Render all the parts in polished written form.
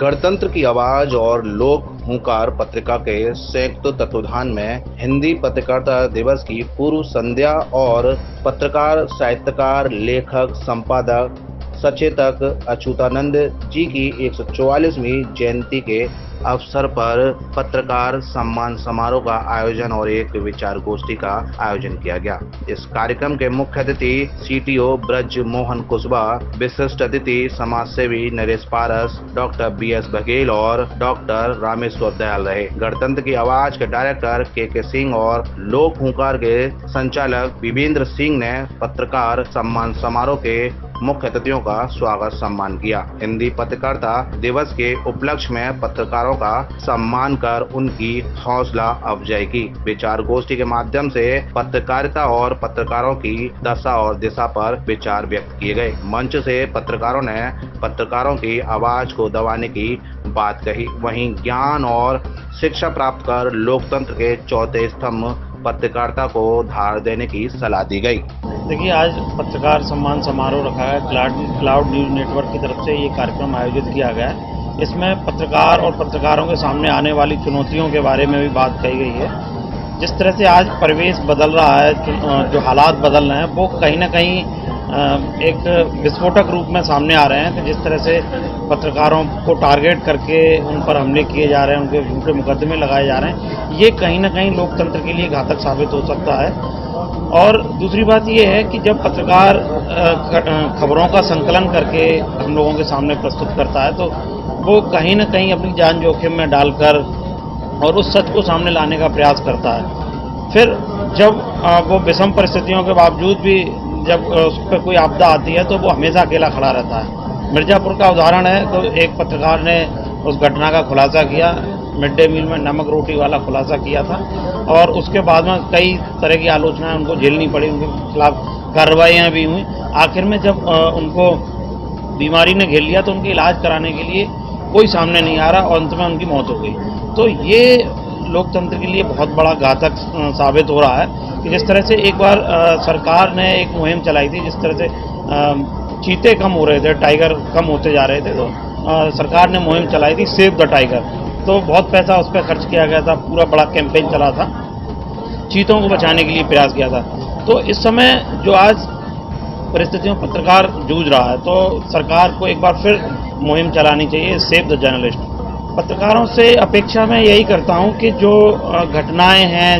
गणतंत्र की आवाज और लोक हुंकार पत्रिका के संयुक्त तत्वाधान में हिंदी पत्रकारिता दिवस की पूर्व संध्या और पत्रकार, साहित्यकार, लेखक, संपादक, सचेतक अच्युतानंद जी की 144वीं जयंती के अवसर पर पत्रकार सम्मान समारोह का आयोजन और एक विचार गोष्ठी का आयोजन किया गया। इस कार्यक्रम के मुख्य अतिथि सीटीओ ब्रज मोहन कुशवाहा, विशिष्ट अतिथि समाज सेवी नरेश पारस, डॉक्टर BS बघेल और डॉक्टर रामेश्वर दयाल रहे। गणतंत्र की आवाज के डायरेक्टर के सिंह और लोक हुंकार के संचालक विवेंद्र सिंह ने पत्रकार सम्मान समारोह के मुख्य अतिथियों का स्वागत सम्मान किया। हिंदी पत्रकारिता दिवस के उपलक्ष्य में पत्रकारों का सम्मान कर उनकी हौसला अफजाई की। विचार गोष्ठी के माध्यम से पत्रकारिता और पत्रकारों की दशा और दिशा पर विचार व्यक्त किए गए। मंच से पत्रकारों ने पत्रकारों की आवाज को दबाने की बात कही। वहीं ज्ञान और शिक्षा प्राप्त कर लोकतंत्र के चौथे स्तंभ पत्रकारिता को धार देने की सलाह दी गई। देखिए, आज पत्रकार सम्मान समारोह रखा है। क्लाउड न्यूज नेटवर्क की तरफ से ये कार्यक्रम आयोजित किया गया है। इसमें पत्रकार और पत्रकारों के सामने आने वाली चुनौतियों के बारे में भी बात कही गई है। जिस तरह से आज परिवेश बदल रहा है, जो हालात बदल रहे हैं, वो कहीं ना कहीं एक विस्फोटक रूप में सामने आ रहे हैं कि जिस तरह से पत्रकारों को टारगेट करके उन पर हमले किए जा रहे हैं, उनके झूठे मुकदमे लगाए जा रहे हैं, ये कहीं ना कहीं लोकतंत्र के लिए घातक साबित हो सकता है। और दूसरी बात ये है कि जब पत्रकार खबरों का संकलन करके हम लोगों के सामने प्रस्तुत करता है, तो वो कहीं ना कहीं अपनी जान जोखिम में डालकर और उस सच को सामने लाने का प्रयास करता है। फिर जब वो विषम परिस्थितियों के बावजूद भी जब उस पर कोई आपदा आती है, तो वो हमेशा अकेला खड़ा रहता है। मिर्जापुर का उदाहरण है, तो एक पत्रकार ने उस घटना का खुलासा किया, मिड डे मील में नमक रोटी वाला खुलासा किया था, और उसके बाद में कई तरह की आलोचनाएं उनको झेलनी पड़ी, उनके खिलाफ कार्रवाइयाँ भी हुई। आखिर में जब उनको बीमारी ने घेर लिया, तो उनके इलाज कराने के लिए कोई सामने नहीं आ रहा और अंत में उनकी मौत हो गई। तो ये लोकतंत्र के लिए बहुत बड़ा घातक साबित हो रहा है कि जिस तरह से एक बार सरकार ने एक मुहिम चलाई थी, जिस तरह से चीते कम हो रहे थे, टाइगर कम होते जा रहे थे, तो सरकार ने मुहिम चलाई थी सेव द टाइगर। तो बहुत पैसा उस पर खर्च किया गया था, पूरा बड़ा कैंपेन चला था, चीतों को बचाने के लिए प्रयास किया था। तो इस समय जो आज परिस्थितियों पत्रकार जूझ रहा है, तो सरकार को एक बार फिर मुहिम चलानी चाहिए, सेव द जर्नलिस्ट। पत्रकारों से अपेक्षा मैं यही करता हूं कि जो घटनाएं हैं,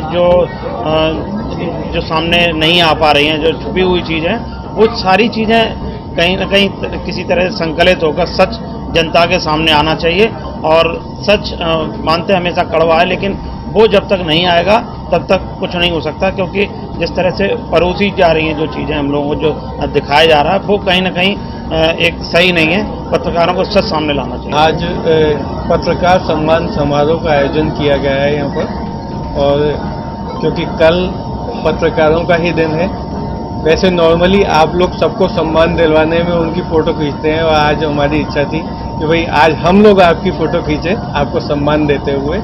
जो सामने नहीं आ पा रही हैं, जो छुपी हुई चीज़ें, वो सारी चीज़ें कहीं ना कहीं किसी तरह से संकलित होकर सच जनता के सामने आना चाहिए। और सच मानते हमेशा कड़वा है, लेकिन वो जब तक नहीं आएगा तब तक कुछ नहीं हो सकता, क्योंकि जिस तरह से परोसी जा रही हैं जो चीज़ें हम लोगों को जो दिखाया जा रहा है, वो कहीं ना कहीं एक सही नहीं है। पत्रकारों को सच सामने लाना चाहिए। आज पत्रकार सम्मान समारोह का आयोजन किया गया है यहाँ पर, और क्योंकि कल पत्रकारों का ही दिन है। वैसे नॉर्मली आप लोग सबको सम्मान दिलवाने में उनकी फ़ोटो खींचते हैं, और आज हमारी इच्छा थी कि भाई आज हम लोग आपकी फ़ोटो खींचे, आपको सम्मान देते हुए,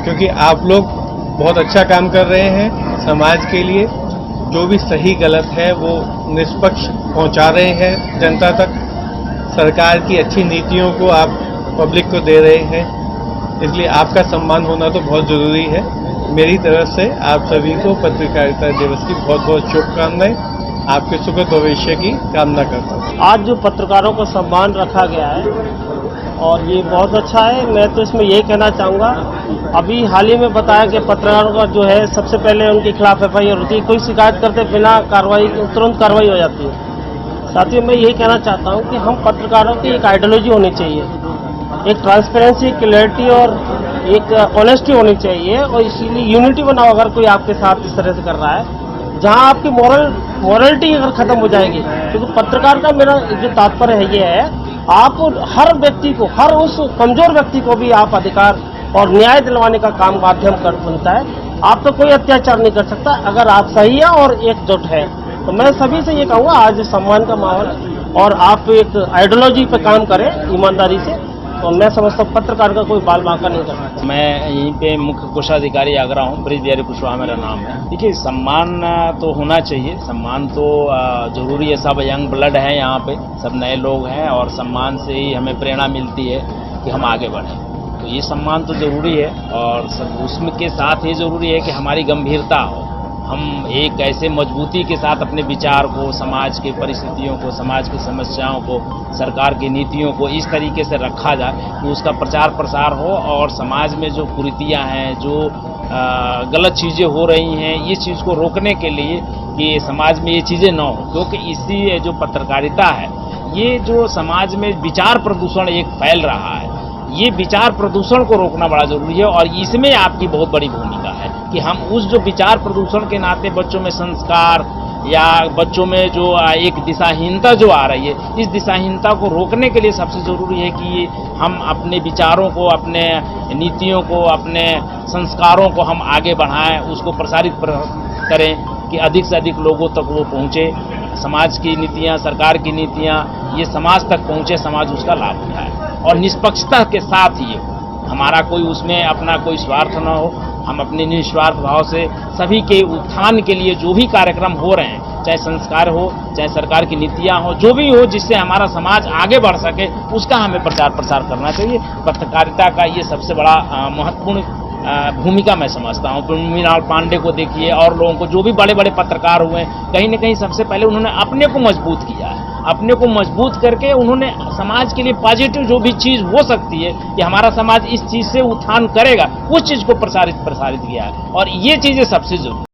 क्योंकि आप लोग बहुत अच्छा काम कर रहे हैं समाज के लिए। जो भी सही गलत है वो निष्पक्ष पहुंचा रहे हैं जनता तक। सरकार की अच्छी नीतियों को आप पब्लिक को दे रहे हैं, इसलिए आपका सम्मान होना तो बहुत ज़रूरी है। मेरी तरफ से आप सभी को पत्रकारिता दिवस की बहुत बहुत शुभकामनाएं, आपके सुखद भविष्य की कामना करता हूँ। आज जो पत्रकारों को सम्मान रखा गया है, और ये बहुत अच्छा है। मैं तो इसमें यही कहना चाहूँगा, अभी हाल ही में बताया कि पत्रकारों का जो है सबसे पहले उनके खिलाफ FIR होती है, कोई शिकायत करते बिना कार्रवाई, तुरंत कार्रवाई हो जाती है। साथियों, मैं यही कहना चाहता हूँ कि हम पत्रकारों की एक आइडियोलॉजी होनी चाहिए, एक ट्रांसपेरेंसी, क्लैरिटी और एक ऑनेस्टी होनी चाहिए, और इसीलिए यूनिटी बनाओ। अगर कोई आपके साथ इस तरह से कर रहा है, जहाँ आपकी मॉरलिटी अगर खत्म हो जाएगी, क्योंकि पत्रकार का मेरा जो तात्पर्य है ये है, आप हर व्यक्ति को, हर उस कमजोर व्यक्ति को भी आप अधिकार और न्याय दिलवाने का काम माध्यम कर बनता है। आप तो कोई अत्याचार नहीं कर सकता अगर आप सही है और एकजुट है। तो मैं सभी से ये कहूँगा, आज सम्मान का माहौल है और आप एक आइडियोलॉजी पे काम करें ईमानदारी से, तो मैं समझता हूँ पत्रकार का कोई बाल बांका नहीं करना। मैं यहीं पे मुख्य कोषाधिकारी आगरा हूँ, ब्रिज बिहारी कुशवाहा मेरा नाम है। देखिए, सम्मान तो होना चाहिए, सम्मान तो जरूरी है। सब यंग ब्लड है यहाँ पे, सब नए लोग हैं, और सम्मान से ही हमें प्रेरणा मिलती है कि हम आगे बढ़ें। तो ये सम्मान तो ज़रूरी है और सब उसमें के साथ ये ज़रूरी है कि हमारी गंभीरता हो, हम एक ऐसे मजबूती के साथ अपने विचार को, समाज की परिस्थितियों को, समाज की समस्याओं को, सरकार की नीतियों को इस तरीके से रखा जाए कि उसका प्रचार प्रसार हो और समाज में जो कुरीतियाँ हैं, जो गलत चीज़ें हो रही हैं, ये चीज़ को रोकने के लिए कि समाज में ये चीज़ें न हो, क्योंकि इसी जो पत्रकारिता है, ये जो समाज में विचार प्रदूषण एक फैल रहा है, ये विचार प्रदूषण को रोकना बड़ा जरूरी है और इसमें आपकी बहुत बड़ी भूमिका है कि हम उस जो विचार प्रदूषण के नाते बच्चों में संस्कार या बच्चों में जो एक दिशाहीनता जो आ रही है, इस दिशाहीनता को रोकने के लिए सबसे ज़रूरी है कि हम अपने विचारों को, अपने नीतियों को, अपने संस्कारों को हम आगे बढ़ाएं, उसको प्रसारित करें कि अधिक से अधिक लोगों तक वो पहुँचे। समाज की नीतियाँ, सरकार की नीतियाँ ये समाज तक पहुँचे, समाज उसका लाभ उठाए और निष्पक्षता के साथ ये हो, हमारा कोई उसमें अपना कोई स्वार्थ न हो, हम अपने निस्वार्थ भाव से सभी के उत्थान के लिए जो भी कार्यक्रम हो रहे हैं, चाहे संस्कार हो, चाहे सरकार की नीतियां हो, जो भी हो जिससे हमारा समाज आगे बढ़ सके, उसका हमें प्रचार प्रसार करना चाहिए। पत्रकारिता का ये सबसे बड़ा महत्वपूर्ण भूमिका मैं समझता हूँ। मृणाल पांडे को देखिए और लोगों को, जो भी बड़े बड़े पत्रकार हुए, कहीं न कहीं सबसे पहले उन्होंने अपने को मजबूत किया है, अपने को मजबूत करके उन्होंने समाज के लिए पॉजिटिव जो भी चीज़ हो सकती है कि हमारा समाज इस चीज़ से उत्थान करेगा, उस चीज़ को प्रसारित किया है और ये चीज़ें सबसे जरूरी।